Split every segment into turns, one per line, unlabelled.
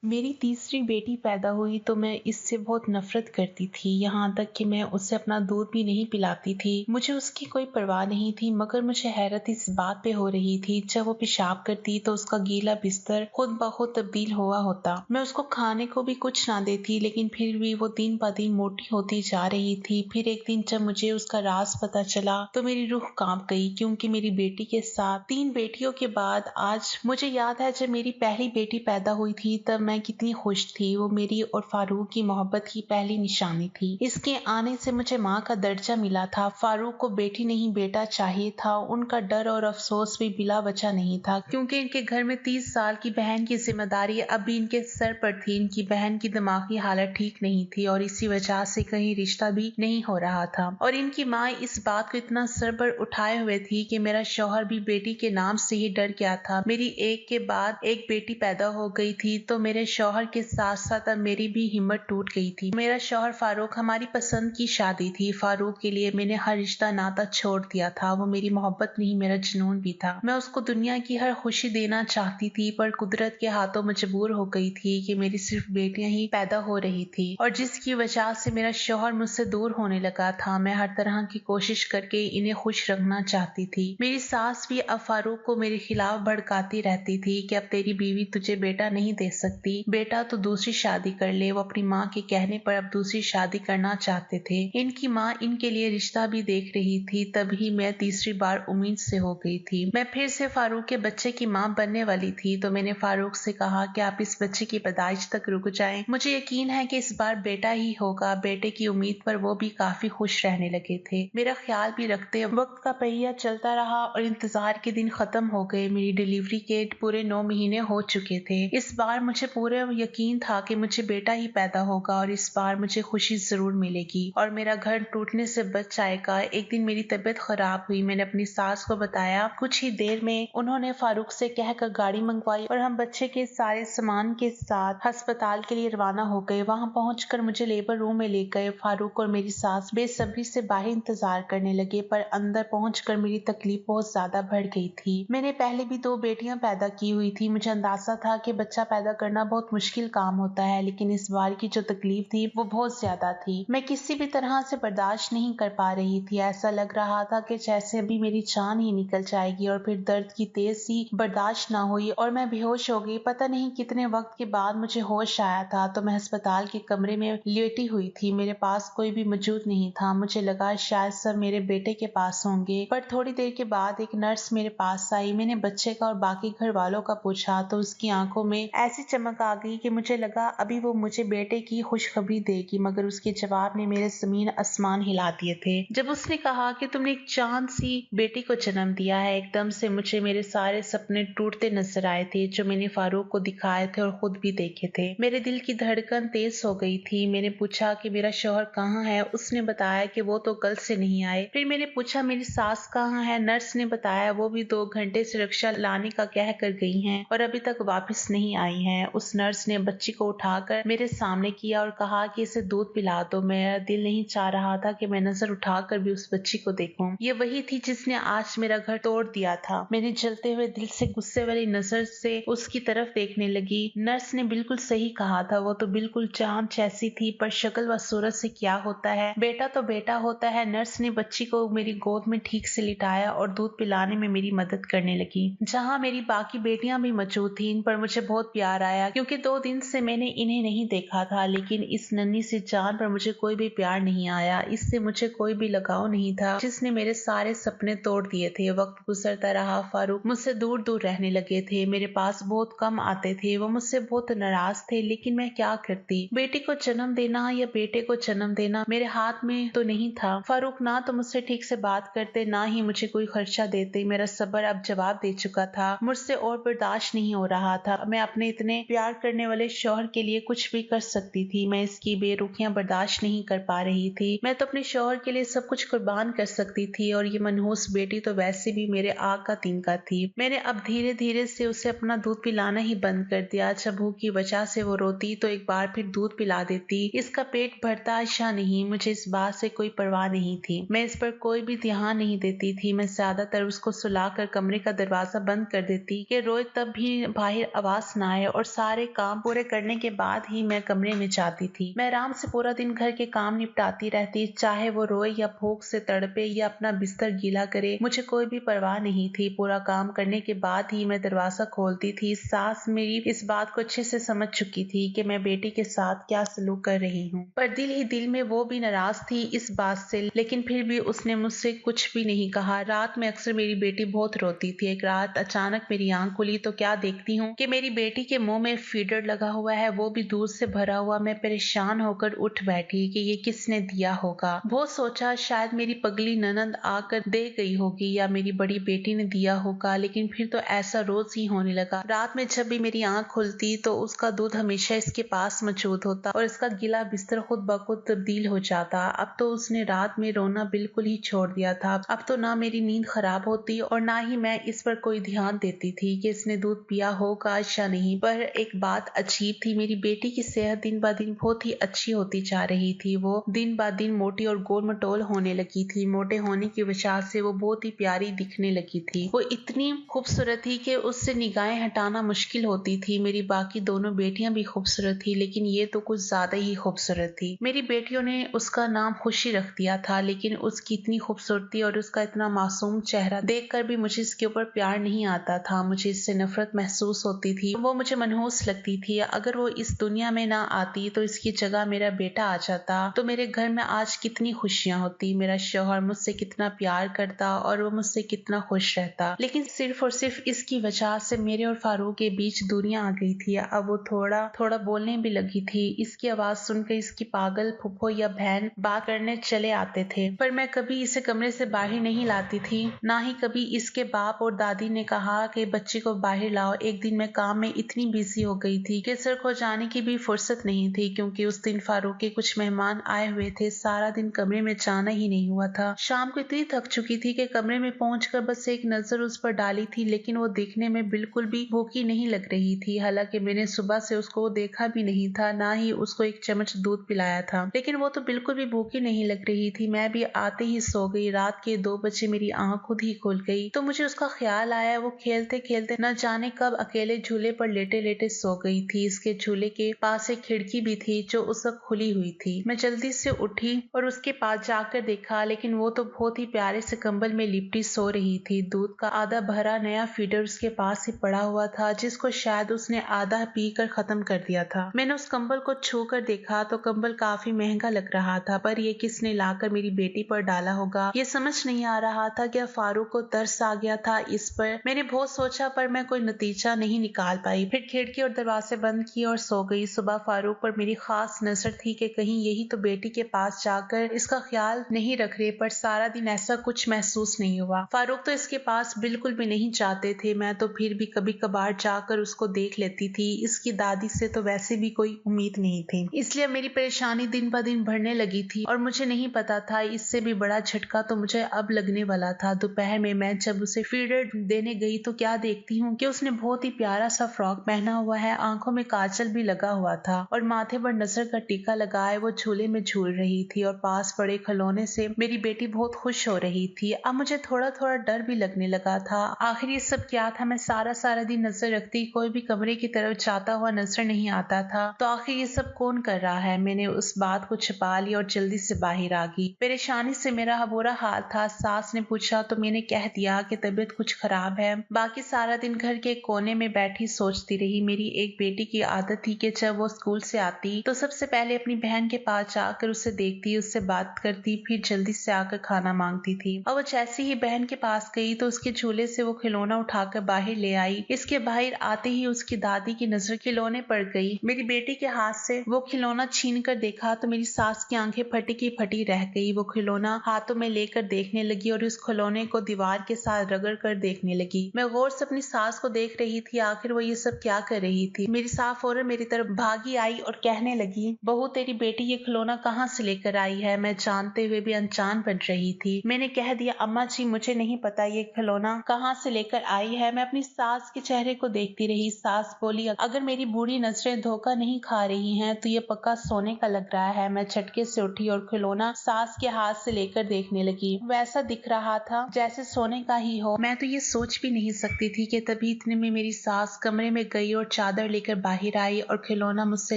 मेरी तीसरी बेटी पैदा हुई तो मैं इससे बहुत नफ़रत करती थी, यहाँ तक कि मैं उसे अपना दूध भी नहीं पिलाती थी। मुझे उसकी कोई परवाह नहीं थी, मगर मुझे हैरत इस बात पे हो रही थी, जब वो पेशाब करती तो उसका गीला बिस्तर खुद ब खुद तब्दील हुआ होता। मैं उसको खाने को भी कुछ ना देती, लेकिन फिर भी वो दिन ब दिन मोटी होती जा रही थी। फिर एक दिन जब मुझे उसका राज पता चला तो मेरी रूह काँप गई, क्योंकि मेरी बेटी के साथ 3 बेटियों के बाद आज मुझे याद है जब मेरी पहली बेटी पैदा हुई थी तब मैं कितनी खुश थी। वो मेरी और फारूक की मोहब्बत की पहली निशानी थी। इसके आने से मुझे माँ का दर्जा मिला था। फारूक को बेटी नहीं बेटा चाहिए था। उनका डर और अफसोस भी बिला वजह नहीं था, क्योंकि इनके घर में 30 साल की बहन की जिम्मेदारी अभी इनके सर पर थी। इनकी बहन की दिमागी हालत ठीक नहीं थी और इसी वजह से कहीं रिश्ता भी नहीं हो रहा था। और इनकी माँ इस बात को इतना सर पर उठाए हुए थी कि मेरा शौहर भी बेटी के नाम से ही डर गया था। मेरी एक के बाद एक बेटी पैदा हो गई थी तो मेरे शौहर के साथ साथ अब मेरी भी हिम्मत टूट गई थी। मेरा शौहर फारूक हमारी पसंद की शादी थी। फारूक के लिए मैंने हर रिश्ता नाता छोड़ दिया था। वो मेरी मोहब्बत नहीं, मेरा जुनून भी था। मैं उसको दुनिया की हर खुशी देना चाहती थी, पर कुदरत के हाथों मजबूर हो गई थी कि मेरी सिर्फ बेटियां ही पैदा हो रही थी, और जिसकी वजह से मेरा शौहर मुझसे दूर होने लगा था। मैं हर तरह की कोशिश करके इन्हें खुश रखना चाहती थी। मेरी सास भी अब फारूक को मेरे खिलाफ भड़काती रहती थी कि अब तेरी बीवी तुझे बेटा नहीं दे सकती, बेटा तो दूसरी शादी कर ले। वो अपनी माँ के कहने पर अब दूसरी शादी करना चाहते थे। इनकी माँ इनके लिए रिश्ता भी देख रही थी। तभी मैं तीसरी बार उम्मीद से हो गई थी। मैं फिर से फारूक के बच्चे की माँ बनने वाली थी, तो मैंने फारूक से कहा कि आप इस बच्चे की पैदाइश तक रुक जाएं। मुझे यकीन है कि इस बार बेटा ही होगा। बेटे की उम्मीद पर वो भी काफी खुश रहने लगे थे। मेरा ख्याल भी रखते वक्त का पहिया चलता रहा और इंतजार के दिन खत्म हो गए। मेरी डिलीवरी के पूरे 9 महीने हो चुके थे। इस बार मुझे पूरा यकीन था कि मुझे बेटा ही पैदा होगा और इस बार मुझे खुशी जरूर मिलेगी और मेरा घर टूटने से बच जाएगा। एक दिन मेरी तबीयत खराब हुई। मैंने अपनी सास को बताया। कुछ ही देर में उन्होंने फारूक से कहकर गाड़ी मंगवाई और हम बच्चे के सारे सामान के साथ अस्पताल के लिए रवाना हो गए। वहां पहुंचकर मुझे लेबर रूम में ले गए। फारूक और मेरी सास बेसब्री से बाहर इंतजार करने लगे, पर अंदर पहुंचकर मेरी तकलीफ बहुत ज्यादा बढ़ गई थी। मैंने पहले भी 2 बेटियां पैदा की हुई थी। मुझे अंदाजा था कि बच्चा पैदा करना बहुत मुश्किल काम होता है, लेकिन इस बार की जो तकलीफ थी वो बहुत ज्यादा थी। मैं किसी भी तरह से बर्दाश्त नहीं कर पा रही थी। ऐसा लग रहा था कि जैसे अभी मेरी जान ही निकल जाएगी, और फिर दर्द की तेज सी बर्दाश्त ना हुई और मैं बेहोश हो गई। पता नहीं कितने वक्त के बाद मुझे होश आया था, तो मैं अस्पताल के कमरे में लेटी हुई थी। मेरे पास कोई भी मौजूद नहीं था। मुझे लगा शायद सब मेरे बेटे के पास होंगे, पर थोड़ी देर के बाद एक नर्स मेरे पास आई। मैंने बच्चे का और बाकी घर वालों का पूछा तो उसकी आंखों में ऐसी चमक आ गई कि मुझे लगा अभी वो मुझे बेटे की खुशखबरी देगी, मगर उसके जवाब ने मेरे जमीन आसमान हिला दिए थे। जब उसने कहा कि तुमने एक चांद सी बेटी को जन्म दिया है, एकदम से मुझे मेरे सारे सपने टूटते नजर आए थे, जो मैंने फारूक को दिखाए थे और खुद भी देखे थे। मेरे दिल की धड़कन तेज हो गई थी। मैंने पूछा कि मेरा शौहर कहाँ है। उसने बताया कि वो तो कल से नहीं आए। फिर मैंने पूछा मेरी सास कहाँ है। नर्स ने बताया वो भी 2 घंटे से रिक्शा लाने का कह कर गई हैं और अभी तक वापस नहीं आई हैं। उस नर्स ने बच्ची को उठाकर मेरे सामने किया और कहा कि इसे दूध पिला दो। मेरा दिल नहीं चाह रहा था कि मैं नजर उठाकर भी उस बच्ची को देखूं। ये वही थी जिसने आज मेरा घर तोड़ दिया था। मैंने जलते हुए दिल से गुस्से वाली नजर से उसकी तरफ देखने लगी। नर्स ने बिल्कुल सही कहा था। वो तो बिल्कुल चांद जैसी थी, पर शक्ल व सूरत से क्या होता है। बेटा तो बेटा होता है। नर्स ने बच्ची को मेरी गोद में ठीक से लिटाया और दूध पिलाने में मेरी मदद करने लगी। जहाँ मेरी बाकी बेटियां भी मौजूद थी, इन पर मुझे बहुत प्यार आया, क्योंकि 2 दिन से मैंने इन्हें नहीं देखा था। लेकिन इस नन्ही सी जान पर मुझे कोई भी प्यार नहीं आया। इससे मुझे कोई भी लगाव नहीं था, जिसने मेरे सारे सपने तोड़ दिए थे। वक्त गुजरता रहा। फारूक मुझसे दूर दूर रहने लगे थे। मेरे पास बहुत कम आते थे। वो मुझसे बहुत नाराज थे, लेकिन मैं क्या करती। बेटी को जन्म देना या बेटे को जन्म देना मेरे हाथ में तो नहीं था। फारूक ना तो मुझसे ठीक से बात करते, ना ही मुझे कोई खर्चा देते। मेरा सब्र अब जवाब दे चुका था। मुझसे और बर्दाश्त नहीं हो रहा था। मैं अपने इतने प्यार करने वाले शौहर के लिए कुछ भी कर सकती थी। मैं इसकी बेरुखियां बर्दाश्त नहीं कर पा रही थी। मैं तो अपने शौहर के लिए सब कुछ कुर्बान कर सकती थी, और ये मनहूस बेटी तो वैसे भी मेरे आग का तिनका थी। मैंने अब धीरे धीरे से उसे अपना दूध पिलाना ही बंद कर दिया। जब भूख की वजह से वो रोती तो एक बार फिर दूध पिला देती। इसका पेट भरता या नहीं, मुझे इस बात से कोई परवाह नहीं थी। मैं इस पर कोई भी ध्यान नहीं देती थी। मैं ज्यादातर उसको सुलाकर कमरे का दरवाजा बंद कर देती कि रोए तब भी बाहर आवाज ना आए, और सारी सारे काम पूरे करने के बाद ही मैं कमरे में जाती थी। मैं आराम से पूरा दिन घर के काम निपटाती रहती, चाहे वो रोए या भूख से तड़पे या अपना बिस्तर गीला करे, मुझे कोई भी परवाह नहीं थी। पूरा काम करने के बाद ही मैं दरवाजा खोलती थी। सास मेरी इस बात को अच्छे से समझ चुकी थी कि मैं बेटी के साथ क्या सलूक कर रही हूँ, पर दिल ही दिल में वो भी नाराज थी इस बात से, लेकिन फिर भी उसने मुझसे कुछ भी नहीं कहा। रात में अक्सर मेरी बेटी बहुत रोती थी। एक रात अचानक मेरी आंख खुली तो क्या देखती हूँ कि मेरी बेटी के मुंह में फीडर लगा हुआ है, वो भी दूध से भरा हुआ। मैं परेशान होकर उठ बैठी कि ये किसने दिया होगा। बहुत सोचा शायद मेरी पगली ननंद आकर दे गई होगी या मेरी बड़ी बेटी ने दिया होगा, लेकिन फिर तो ऐसा रोज ही होने लगा। रात में जब भी मेरी आंख खुलती तो उसका दूध हमेशा इसके पास मौजूद होता और इसका गीला बिस्तर खुद ब खुद तब्दील हो जाता। अब तो उसने रात में रोना बिल्कुल ही छोड़ दिया था। अब तो ना मेरी नींद खराब होती और ना ही मैं इस पर कोई ध्यान देती थी कि इसने दूध पिया होगा या नहीं। पर एक बात अजीब थी, मेरी बेटी की सेहत दिन ब दिन बहुत ही अच्छी होती जा रही थी। वो दिन ब दिन मोटी और गोल मटोल होने लगी थी। मोटे होने की वजह से वो बहुत ही प्यारी दिखने लगी थी। वो इतनी खूबसूरत थी कि उससे निगाहें हटाना मुश्किल होती थी। मेरी बाकी दोनों बेटियां भी खूबसूरत थी, लेकिन ये तो कुछ ज्यादा ही खूबसूरत थी। मेरी बेटियों ने उसका नाम खुशी रख दिया था, लेकिन उसकी इतनी खूबसूरती और उसका इतना मासूम चेहरा देखकर भी मुझे इसके ऊपर प्यार नहीं आता था। मुझे इससे नफरत महसूस होती थी। वो मुझे मनहूस लगती थी। अगर वो इस दुनिया में ना आती तो इसकी जगह मेरा बेटा आ जाता तो मेरे घर में आज कितनी खुशियां होती। मेरा शौहर मुझसे कितना प्यार करता और वो मुझसे कितना खुश रहता। लेकिन सिर्फ और सिर्फ इसकी वजह से मेरे और फारूक के बीच दूरियां आ गई थी। अब वो थोड़ा थोड़ा बोलने भी लगी थी। इसकी आवाज सुनकर इसकी पागल फुफ्फो या बहन बात करने चले आते थे, पर मैं कभी इसे कमरे से बाहर नहीं लाती थी। ना ही कभी इसके बाप और दादी ने कहा कि बच्ची को बाहर लाओ। एक दिन मैं काम में इतनी बिजी हो गई थी कि सर को जाने की भी फुर्सत नहीं थी, क्योंकि उस दिन फारूक के कुछ मेहमान आए हुए थे। सारा दिन कमरे में जाना ही नहीं हुआ था। शाम को इतनी थक चुकी थी कि कमरे में पहुंचकर बस एक नजर उस पर डाली थी, लेकिन वो देखने में बिल्कुल भी भूखी नहीं लग रही थी। हालांकि मैंने सुबह से उसको देखा भी नहीं था, ना ही उसको एक चम्मच दूध पिलाया था, लेकिन वो तो बिल्कुल भी भूखी नहीं लग रही थी। मैं भी आते ही सो गई। रात के 2 बजे मेरी आंख खुद ही खुल गई तो मुझे उसका ख्याल आया। वो खेलते खेलते न जाने कब अकेले झूले पर लेटे लेटे सो गई थी। इसके झूले के पास एक खिड़की भी थी जो उस वक्त खुली हुई थी। मैं जल्दी से उठी और उसके पास जाकर देखा, लेकिन वो तो बहुत ही प्यारे से कंबल में लिपटी सो रही थी। दूध का आधा भरा नया फीडर उसके पास ही पड़ा हुआ था, जिसको शायद उसने आधा पीकर खत्म कर दिया था। मैंने उस कंबल को छू कर देखा तो कंबल काफी महंगा लग रहा था, पर ये किसने लाकर मेरी बेटी पर डाला होगा ये समझ नहीं आ रहा था। क्या फारूक को तरस आ गया था इस पर? मैंने बहुत सोचा पर मैं कोई नतीजा नहीं निकाल पाई। फिर खिड़की और दरवाजे बंद किए और सो गई। सुबह फारूक पर मेरी खास नजर थी कि कहीं यही तो बेटी के पास जाकर इसका ख्याल नहीं रख रहे, पर सारा दिन ऐसा कुछ महसूस नहीं हुआ। फारूक तो इसके पास बिल्कुल भी नहीं जाते थे। मैं तो फिर भी कभी कभार जाकर उसको देख लेती थी। इसकी दादी से तो वैसे भी कोई उम्मीद नहीं थी, इसलिए मेरी परेशानी दिन ब दिन बढ़ने लगी थी और मुझे नहीं पता था इससे भी बड़ा झटका तो मुझे अब लगने वाला था। दोपहर में मैं जब उसे फीडर देने गई तो क्या देखती हूँ कि उसने बहुत ही प्यारा सा फ्रॉक पहना हुआ है, आंखों में काजल भी लगा हुआ था और माथे पर नजर का टीका लगाए वो झूले में झूल रही थी और पास पड़े खिलौने से मेरी बेटी बहुत खुश हो रही थी। अब मुझे थोड़ा थोड़ा डर भी लगने लगा था। आखिर ये सब क्या था? मैं सारा दिन नजर रखती, कोई भी कमरे की तरफ जाता हुआ नजर नहीं आता था, तो आखिर ये सब कौन कर रहा है? मैंने उस बात को छिपा लिया और जल्दी से बाहर आ गई। परेशानी से मेरा बुरा हाल था। सास ने पूछा तो मैंने कह दिया कि तबीयत कुछ खराब है। बाकी सारा दिन घर के कोने में बैठी सोचती रही। मेरी एक बेटी की आदत थी कि जब वो स्कूल से आती तो सबसे पहले अपनी बहन के पास जाकर उसे देखती, उससे बात करती, फिर जल्दी से आकर खाना मांगती थी। और वो जैसे ही बहन के पास गई तो उसके झूले से वो खिलौना उठाकर बाहर ले आई। इसके बाहर आते ही उसकी दादी की नजर खिलौने पर गई। मेरी बेटी के हाथ से वो खिलौना छीन कर देखा तो मेरी सास की आंखें फटी की फटी रह गई। वो खिलौना हाथों में लेकर देखने लगी और उस खिलौने को दीवार के साथ रगड़ कर देखने लगी। मैं गौर से अपनी सास को देख रही थी, आखिर वो ये सब क्या कर रही थी। मेरी सास फौरन मेरी तरफ भागी आई और कहने लगी, बहू तेरी बेटी ये खिलौना कहाँ से लेकर आई है? मैं जानते हुए भी अनजान बन रही थी। मैंने कह दिया, अम्मा जी मुझे नहीं पता ये खिलौना कहाँ से लेकर आई है। मैं अपनी सास के चेहरे को देखती रही। सास बोली, अगर मेरी बुरी नजरें धोखा नहीं खा रही हैं तो ये पक्का सोने का लग रहा है। मैं झटके से उठी और खिलौना सास के हाथ से लेकर देखने लगी। वैसा दिख रहा था जैसे सोने का ही हो। मैं तो ये सोच भी नहीं सकती थी कि तभी इतने में मेरी सास कमरे में गई और चादर लेकर बाहर आई और खिलौना मुझसे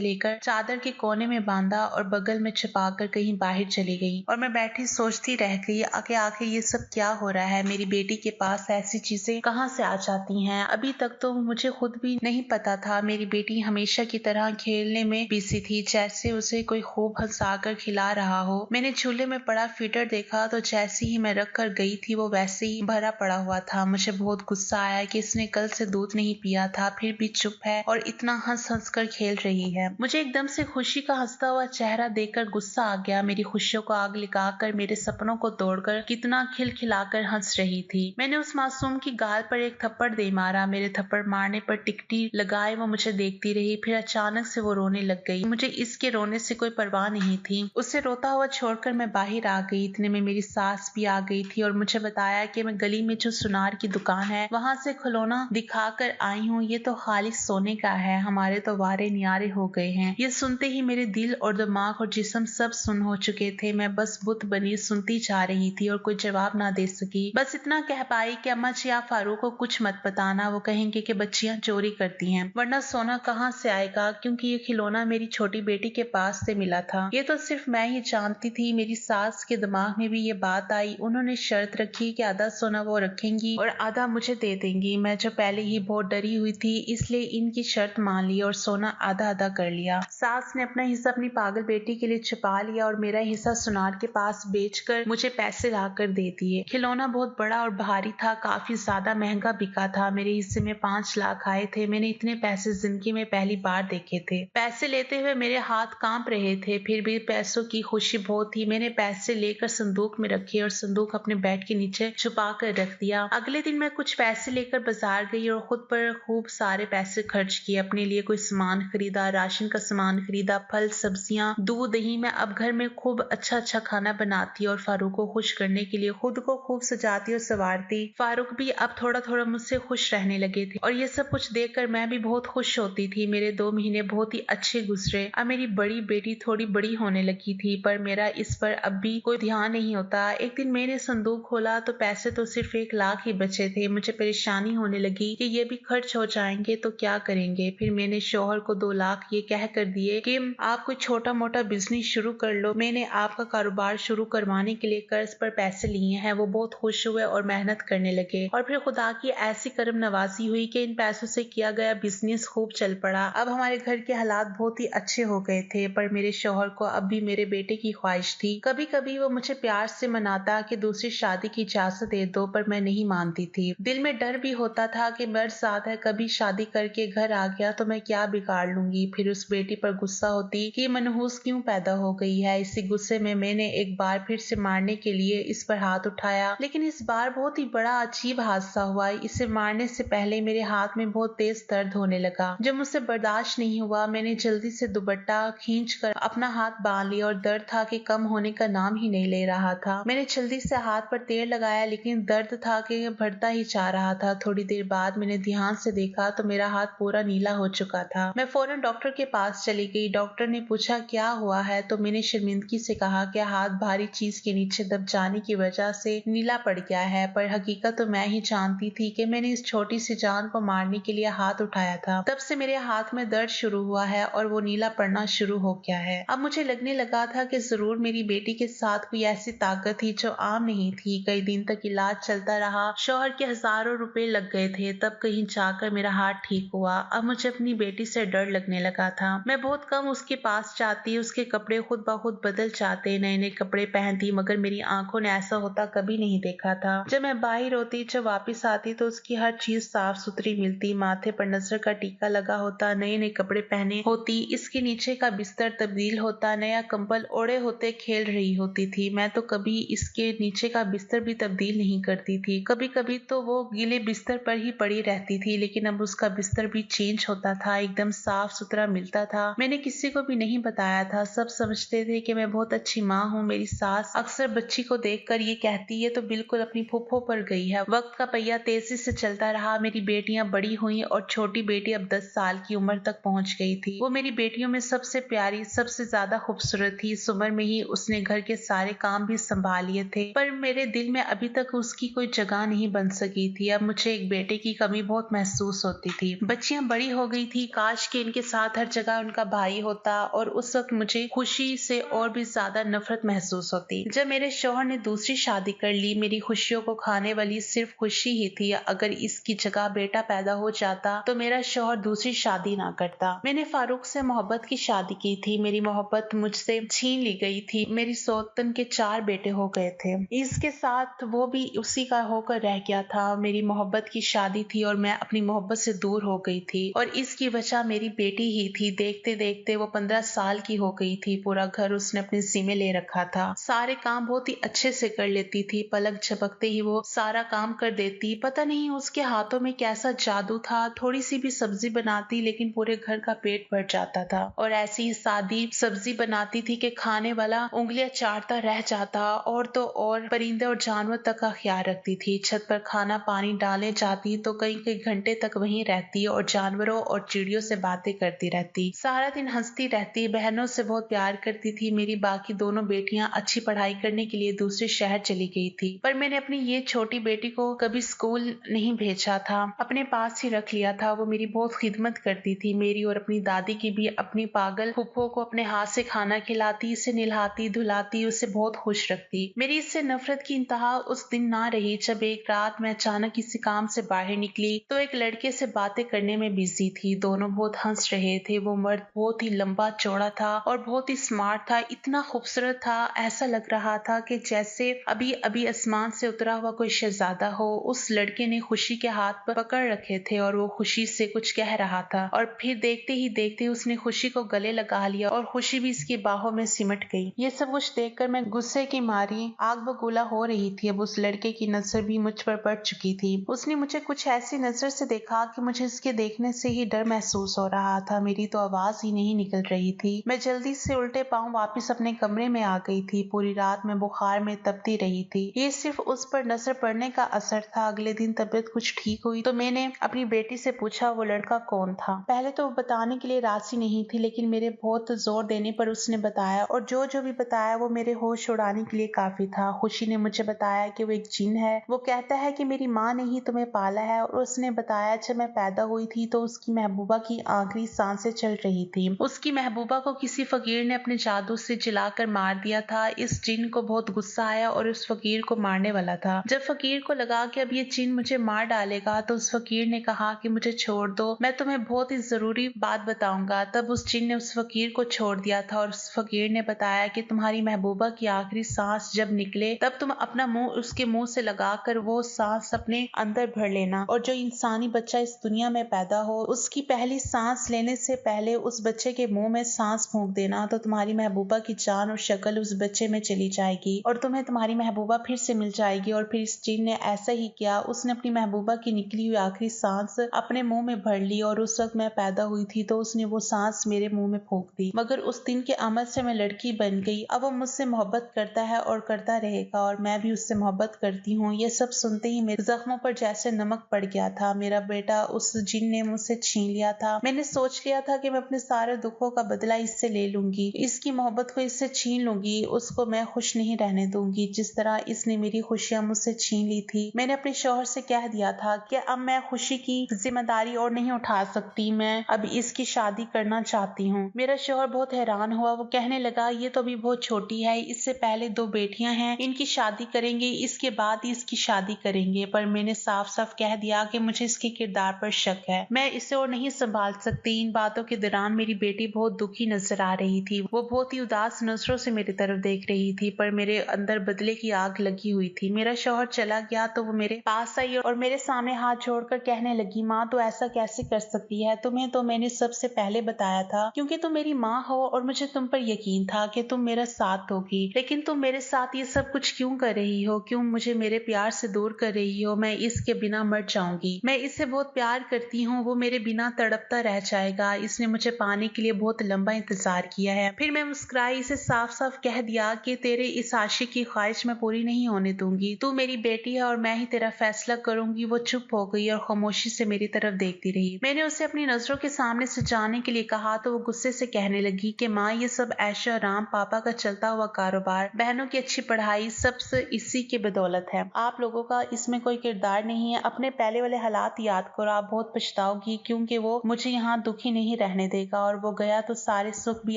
लेकर चादर के कोने में बांधा और बगल में छिपाकर कहीं बाहर चली गई। और मैं बैठी सोचती रह गई आगे आगे ये सब क्या हो रहा है। मेरी बेटी के पास ऐसी चीजें कहाँ से आ जाती हैं। अभी तक तो मुझे खुद भी नहीं पता था। मेरी बेटी हमेशा की तरह खेलने में बिजी थी, जैसे उसे कोई खूब हंसाकर खिला रहा हो। मैंने झूले में पड़ा फीडर देखा तो जैसे ही मैं रख कर गई थी वो वैसे ही भरा पड़ा हुआ था। मुझे बहुत गुस्सा आया कि इसने कल से दूध नहीं पिया था, फिर भी चुप है और इतना हंस हंस कर खेल रही है। मुझे एकदम से खुशी का हंसता हुआ चेहरा देखकर गुस्सा आ गया। मेरी खुशियों को आग लगाकर मेरे सपनों को तोड़कर कितना खिलखिलाकर हंस रही थी। मैंने उस मासूम की गाल पर एक थप्पड़ दे मारा। मेरे थप्पड़ मारने पर टिकटी लगाए वो मुझे देखती रही, फिर अचानक से वो रोने लग गई। मुझे इसके रोने से कोई परवाह नहीं थी। उसे रोता हुआ छोड़कर मैं बाहर आ गई। इतने में मेरी सास भी आ गई थी और मुझे बताया कि मैं गली में जो सुनार की दुकान है वहां से खिलौना दिखा कर आई हूँ। ये तो खाली सोने का है, हमारे तो वारे न्यारे हो गए हैं। ये सुनते ही मेरे दिल और दिमाग और जिस्म सब सुन हो चुके थे। मैं बस बुत बनी सुनती जा रही थी और कोई जवाब ना दे सकी। बस इतना कह पाई कि अम्मा जी आप फारूक को कुछ मत बताना, वो कहेंगे कि बच्चियां चोरी करती हैं, वरना सोना कहाँ से आएगा, क्योंकि ये खिलौना मेरी छोटी बेटी के पास से मिला था। ये तो सिर्फ मैं ही जानती थी। मेरी सास के दिमाग में भी ये बात आई। उन्होंने शर्त रखी कि आधा सोना वो रखेंगी और आधा मुझे दे देंगी। मैं जो पहले ही बहुत डरी हुई थी इसलिए इनकी शर्त मान ली और सोना आधा आधा कर लिया। सास ने अपना हिस्सा अपनी पागल बेटी के लिए छुपा लिया और मेरा हिस्सा सुनार के पास बेचकर मुझे पैसे लाकर दे दिए। खिलौना बहुत बड़ा और भारी था, काफी ज्यादा महंगा बिका था। मेरे हिस्से में 5 लाख आए थे। मैंने इतने पैसे जिंदगी में पहली बार देखे थे। पैसे लेते हुए मेरे हाथ कांप रहे थे, फिर भी पैसों की खुशी बहुत थी। मैंने पैसे लेकर संदूक में रखे और संदूक अपने बेड के नीचे छुपा कर रख दिया। अगले दिन मैं कुछ पैसे लेकर बाजार गई और खुद पर खूब सारे पैसे खर्च किए। अपने लिए कोई सामान खरीदा, राशन का सामान खरीदा, फल सब्जियां, दूध दही। मैं अब घर में खूब अच्छा अच्छा खाना बनाती और फारूक को खुश करने के लिए खुद को खूब सजाती और संवारती। फारूक भी अब थोड़ा थोड़ा मुझसे खुश रहने लगे थे और ये सब कुछ देखकर मैं भी बहुत खुश होती थी। मेरे 2 महीने बहुत ही अच्छे गुजरे। अब मेरी बड़ी बेटी थोड़ी बड़ी होने लगी थी, पर मेरा इस पर अब भी कोई ध्यान नहीं होता। एक दिन मैंने संदूक खोला तो पैसे तो सिर्फ 1 लाख ही बचे थे। मुझे परेशानी होने लगी कि ये भी खर्च हो जाएंगे तो क्या करेंगे। फिर मैंने शौहर को 2 लाख ये कह कर दिए कि आप कोई छोटा मोटा बिजनेस शुरू कर लो। मैंने आपका कारोबार शुरू करवाने के लिए कर्ज पर पैसे लिए हैं। वो बहुत खुश हुए और मेहनत करने लगे और फिर खुदा की ऐसी करम नवाजी हुई कि इन पैसों से किया गया बिजनेस खूब चल पड़ा। अब हमारे घर के हालात बहुत ही अच्छे हो गए थे, पर मेरे शौहर को अब भी मेरे बेटे की ख्वाहिश थी। कभी कभी वो मुझे प्यार से मनाता कि दूसरी शादी की इजाजत दे दो, पर मैं नहीं मानती थी। दिल में डर भी होता था कि मर्द साथ है, कभी शादी करके घर आ गया तो मैं क्या बिगाड़ लूंगी। फिर उस बेटी पर गुस्सा होती कि मनहूस क्यों पैदा हो गई है। इसी गुस्से में मैंने एक बार फिर से मारने के लिए इस पर हाथ उठाया, लेकिन इस बार बहुत ही बड़ा अजीब हादसा हुआ। इसे मारने से पहले मेरे हाथ में बहुत तेज दर्द होने लगा। जब मुझसे बर्दाश्त नहीं हुआ मैंने जल्दी से दुपट्टा खींचकर अपना हाथ बांध लिया और दर्द था कि कम होने का नाम ही नहीं ले रहा था। मैंने जल्दी से हाथ पर तेल लगाया, लेकिन दर्द था कि बढ़ता ही जा रहा था। थोड़ी देर बाद मैंने ध्यान से देखा तो मेरा हाथ पूरा नीला हो चुका था। मैं फौरन डॉक्टर के पास चली गई। डॉक्टर ने पूछा क्या हुआ है, तो मैंने शर्मिंदगी से कहा कि हाथ भारी चीज के नीचे दब जाने की वजह से नीला पड़ गया है। पर हकीकत तो मैं ही जानती थी कि मैंने इस छोटी सी जान को मारने के लिए हाथ उठाया था। तब से मेरे हाथ में दर्द शुरू हुआ है और वो नीला पड़ना शुरू हो गया है। अब मुझे लगने लगा था कि जरूर मेरी बेटी के साथ कोई ऐसी ताकत थी जो आम नहीं थी। कई दिन तक इलाज चलता रहा। शौहर के हजारों रुपए लग गए थे, तब कहीं जाकर मेरा हाथ ठीक हुआ। अब मुझे अपनी बेटी से डर लगने लगा था। मैं बहुत कम उसके पास जाती, उसके कपड़े खुद ब खुद बदल जाते, नए नए कपड़े पहनती, मगर मेरी आंखों ने ऐसा होता कभी नहीं देखा था। जब मैं बाहर होती, जब वापस आती तो उसकी हर चीज साफ सुथरी मिलती। माथे पर नजर का टीका लगा होता, नए नए कपड़े पहने होती, इसके नीचे का बिस्तर तब्दील होता, नया कंबल ओढ़े होते खेल रही होती थी। मैं तो कभी इसके नीचे का बिस्तर भी तब्दील नहीं करती थी। कभी कभी तो वो गीले बिस्तर पर ही पड़ी रहती थी, लेकिन अब उसका बिस्तर भी चेंज होता था, एकदम साफ सुथरा मिलता था। मैंने किसी को भी नहीं बताया था। सब समझते थे कि मैं बहुत अच्छी माँ हूँ। मेरी सास अक्सर बच्ची को देखकर ये कहती है तो बिल्कुल अपनी फूफो पर गई है। वक्त का पहिया तेजी से चलता रहा। मेरी बेटियां बड़ी हुई और छोटी बेटी अब 10 साल की उम्र तक पहुंच गई थी। वो मेरी बेटियों में सबसे प्यारी, सबसे ज्यादा खूबसूरत थी। इस उम्र में ही उसने घर के सारे काम भी संभाल लिए थे, पर मेरे दिल में अभी तक उसकी कोई जगह नहीं बन सकी थी। अब मुझे एक बेटे की कमी बहुत महसूस होती थी। बच्चियां खुशियां बड़ी हो गई थी। काश कि इनके साथ हर जगह उनका भाई होता और उस वक्त मुझे खुशी से और भी ज्यादा नफरत महसूस होती। जब मेरे शौहर ने दूसरी शादी कर ली, मेरी खुशियों को खाने वाली सिर्फ खुशी ही थी। अगर इसकी जगह बेटा पैदा हो जाता तो मेरा शौहर दूसरी शादी ना करता। मैंने फारूक से मोहब्बत की शादी की थी। मेरी मोहब्बत मुझसे छीन ली गई थी। मेरी सौतन के 4 बेटे हो गए थे। इसके साथ वो भी उसी का होकर रह गया था। मेरी मोहब्बत की शादी थी और मैं अपनी मोहब्बत से दूर हो गई थी और इसकी वजह मेरी बेटी ही थी। देखते देखते वो 15 साल की हो गई थी। पूरा घर उसने अपने जिम्मे ले रखा था। सारे काम बहुत ही अच्छे से कर लेती थी। पलक झपकते ही वो सारा काम कर देती। पता नहीं उसके हाथों में कैसा जादू था। थोड़ी सी भी सब्जी बनाती लेकिन पूरे घर का पेट भर जाता था। और ऐसी ही सादी सब्जी बनाती थी कि खाने वाला उंगलियां चाटता रह जाता। और तो और परिंदे और जानवर तक का ख्याल रखती थी। छत पर खाना पानी डालने जाती तो कई कई घंटे तक वहीं रहती और जानवरों और चिड़ियों से बातें करती रहती। सारा दिन हंसती रहती। बहनों से बहुत प्यार करती थी। मेरी बाकी दोनों बेटियां अच्छी पढ़ाई करने के लिए दूसरे शहर चली गई थी, पर मैंने अपनी ये छोटी बेटी को कभी स्कूल नहीं भेजा था, अपने पास ही रख लिया था। वो मेरी बहुत खिदमत करती थी। मेरी और अपनी दादी की भी। अपनी पागल फुप्पो को अपने हाथ से खाना खिलाती, इसे नहलाती धुलाती, उसे बहुत खुश रखती। मेरी इससे नफरत की इंतहा उस दिन ना रही जब एक रात मैं अचानक किसी काम से बाहर निकली तो एक लड़के से बातें करने में बिजी थी। दोनों बहुत हंस रहे थे। वो मर्द बहुत ही लंबा चौड़ा था और बहुत ही स्मार्ट था। इतना खूबसूरत था, ऐसा लग रहा था कि जैसे अभी अभी आसमान से उतरा हुआ कोई शहजादा हो। उस लड़के ने खुशी के हाथ पकड़ रखे थे और वो खुशी से कुछ कह रहा था और फिर देखते ही देखते उसने खुशी को गले लगा लिया और खुशी भी इसकी बाहों में सिमट गई। ये सब कुछ देखकर मैं गुस्से की मारी आग बबूला हो रही थी। अब उस लड़के की नजर भी मुझ पर पड़ चुकी थी। उसने मुझे कुछ ऐसी नजर से देखा कि मुझे इसके देखने से ही डर महसूस हो रहा था। मेरी तो आवाज ही नहीं निकल रही थी। मैं जल्दी से उल्टे पांव वापस अपने कमरे में आ गई थी। पूरी रात मैं बुखार में तपती रही थी। ये सिर्फ उस पर नजर पड़ने का असर था। अगले दिन तबीयत कुछ ठीक हुई तो मैंने अपनी बेटी से पूछा वो लड़का कौन था। पहले तो वो बताने के लिए राजी नहीं थी, लेकिन मेरे बहुत जोर देने पर उसने बताया और जो जो भी बताया वो मेरे होश उड़ाने के लिए काफी था। खुशी ने मुझे बताया कि वो एक जिन है। वो कहता है कि मेरी माँ ने ही तुम्हें पाला है और उसने बताया जब मैं पैदा हुई थी तो उसकी महबूबा की आखिरी सांसें चल रही थी। उसकी महबूबा को किसी फकीर ने अपने जादू से जलाकर मार दिया था। इस जिन को बहुत गुस्सा आया और उस फकीर को मारने वाला था। जब फकीर को लगा कि अब ये जिन मुझे मार डालेगा तो उस फकीर ने कहा कि मुझे छोड़ दो, मैं तुम्हें बहुत ही जरूरी बात बताऊंगा। तब उस जिन ने उस फकीर को छोड़ दिया था और उस फकीर ने बताया कि तुम्हारी महबूबा की आखिरी सांस जब निकले तब तुम अपना मुंह उसके मुंह से लगाकर वो सांस अपने अंदर भर लेना और जो इंसानी बच्चा इस दुनिया में पैदा हो उसकी पहली सांस लेने से पहले उस बच्चे के मुंह में सांस फूंक देना तो तुम्हारी महबूबा की जान और शक्ल उस बच्चे में चली जाएगी और तुम्हें तुम्हारी महबूबा फिर से मिल जाएगी। और फिर इस जिन ने ऐसा ही किया। उसने अपनी महबूबा की निकली हुई आखिरी सांस अपने मुंह में भर ली और उस वक्त मैं पैदा हुई थी तो उसने वो सांस मेरे मुंह में फूंक दी। मगर उस दिन के अमल से मैं लड़की बन गई। अब वो मुझसे मोहब्बत करता है और करता रहेगा और मैं भी उससे मोहब्बत करती हूँ। ये सब सुनते ही मेरे जख्मों पर जैसे नमक पड़ गया था। मेरा बेटा उस जिन ने मुझसे छीन लिया था। मैंने सोच लिया था कि मैं अपने सारे दुखों का बदला इससे ले लूंगी, इसकी मोहब्बत को इससे छीन लूंगी, उसको मैं खुश नहीं रहने दूंगी जिस तरह इसने मेरी खुशियां मुझसे छीन ली थी। मैंने अपने शौहर से कह दिया था कि अब मैं खुशी की जिम्मेदारी और नहीं उठा सकती, मैं अब इसकी शादी करना चाहती हूँ। मेरा शौहर बहुत हैरान हुआ। वो कहने लगा ये तो अभी बहुत छोटी है, इससे पहले 2 बेटियां हैं, इनकी शादी करेंगे, इसके बाद ही इसकी शादी करेंगे। पर मैंने साफ साफ कह दिया कि मुझे इसके किरदार पर शक है, मैं इसे और नहीं संभाल सकती। इन बातों के दौरान मेरी बेटी बहुत दुखी नजर आ रही थी। वो बहुत ही उदास नजरों से मेरी तरफ देख रही थी, पर मेरे अंदर बदले की आग लगी हुई थी। मेरा शौहर चला गया तो वो मेरे पास आई और मेरे सामने हाथ जोड़कर कहने लगी, माँ तो ऐसा कैसे कर सकती है, तुम्हें तो मैंने सबसे पहले बताया था क्योंकि तुम मेरी माँ हो और मुझे तुम पर यकीन था कि तुम मेरा साथ दोगी, लेकिन तुम मेरे साथ ये सब कुछ क्यों कर रही हो, क्यों मुझे मेरे प्यार से दूर कर रही हो। मैं इसके बिना मर जाऊंगी, मैं इससे बहुत प्यार करती हूँ, वो मेरे बिना तड़पता रह जाएगा। इसने मुझे पाने के लिए बहुत लंबा इंतजार किया है। फिर मैं मुस्कुराई, इसे साफ साफ कह दिया कि तेरे इस आशिक की ख्वाहिश मैं पूरी नहीं होने दूंगी, तू मेरी बेटी है और मैं ही तेरा फैसला करूंगी। वो चुप हो गई और खामोशी से मेरी तरफ देखती रही। मैंने उसे अपनी नजरों के सामने से जाने के लिए कहा तो वो गुस्से से कहने लगी कि माँ ये सब ऐशो आराम, पापा का चलता हुआ कारोबार, बहनों की अच्छी पढ़ाई, सब इसी की बदौलत है, आप लोगों का इसमें कोई किरदार नहीं है। अपने पहले वाले हालात याद करो, आप बहुत पछताओगी, क्योंकि वो मुझे यहाँ दुखी नहीं रहने देगा और वो गया तो सारे सुख भी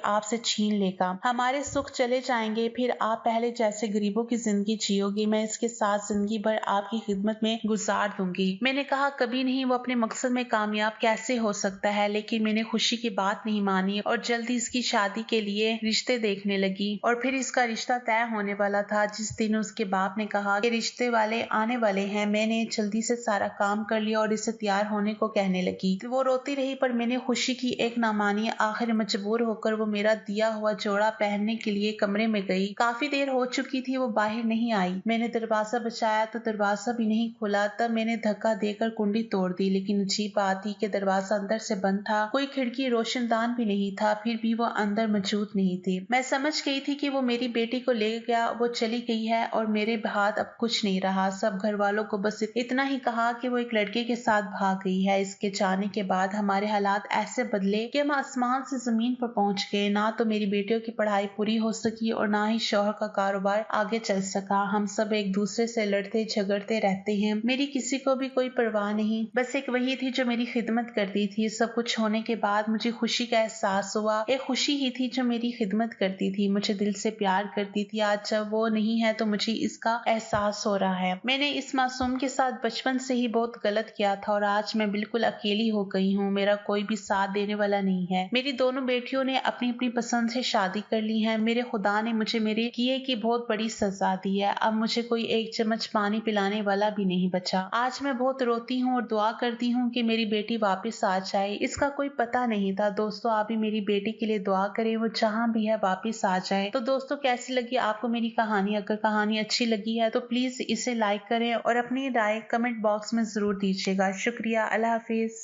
आपसे छीन लेगा। हमारे सुख चले जाएंगे, फिर आप पहले जैसे गरीबों की जिंदगी जियोगी। मैं इसके साथ जिंदगी भर आपकी खिदमत में गुजार दूंगी। मैंने कहा कभी नहीं, वो अपने मकसद में कामयाब कैसे हो सकता है, लेकिन मैंने खुशी की बात नहीं मानी और जल्दी इसकी शादी के लिए रिश्ते देखने लगी। और फिर इसका रिश्ता तय होने वाला था। जिस दिन उसके बाप ने कहा कि रिश्ते वाले आने वाले हैं, मैंने जल्दी से सारा काम कर लिया और इसे तैयार होने को कहने लगी। वो रोती रही, पर मैंने खुशी की एक ना मानी। आखिर मजबूर होकर वो मेरा दिया हुआ जोड़ा पहनने के लिए कमरे में गई। काफी देर हो चुकी थी, वो बाहर नहीं आई। मैंने दरवाजा बजाया तो दरवाजा भी नहीं खुला। तब मैंने धक्का देकर कुंडी तोड़ दी, लेकिन अजीब बात थी कि दरवाजा अंदर से बंद था। कोई खिड़की रोशनदान भी नहीं था, फिर भी वो अंदर मौजूद नहीं थी। मैं समझ गई थी कि वो मेरी बेटी को ले गया, वो चली गई है और मेरे हाथ अब कुछ नहीं रहा। सब घर वालों को बस इतना ही कहा कि वो एक लड़के के साथ भाग गई है। इसके जाने के बाद हमारे हालात ऐसे बदले कि हम आसमान से जमीन पर पहुंच गए। ना तो मेरी बेटियों की पढ़ाई पूरी हो सकी और ना ही शौहर का कारोबार आगे चल सका। हम सब एक दूसरे से लड़ते झगड़ते रहते हैं। मेरी किसी को भी कोई परवाह नहीं, बस एक वही थी जो मेरी खिदमत करती थी। सब कुछ होने के बाद मुझे खुशी का एहसास हुआ। एक खुशी ही थी जो मेरी खिदमत करती थी, मुझे दिल से प्यार करती थी। आज जब वो नहीं है तो मुझे इसका एहसास हो रहा है। मैंने इस मासूम के साथ बचपन से ही बहुत गलत किया था और आज मैं बिल्कुल अकेली हो गई हूँ। मेरा कोई भी साथ देने वाला नहीं है। मेरी दोनों बेटियों ने अपनी अपनी पसंद से शादी कर ली है। मेरे खुदा ने मुझे मेरे किए की बहुत बड़ी सजा दी है। अब मुझे कोई एक चम्मच पानी पिलाने वाला भी नहीं बचा। आज मैं बहुत रोती हूँ और दुआ करती हूँ कि मेरी बेटी वापस आ जाए। इसका कोई पता नहीं था। दोस्तों, आप भी मेरी बेटी के लिए दुआ करें, वो जहाँ भी है वापस आ जाए। तो दोस्तों, कैसी लगी आपको मेरी कहानी? अगर कहानी अच्छी लगी है तो प्लीज इसे लाइक करें और अपनी राय कमेंट बॉक्स में जरूर दीजिएगा। शुक्रिया। अल्लाह हाफिज।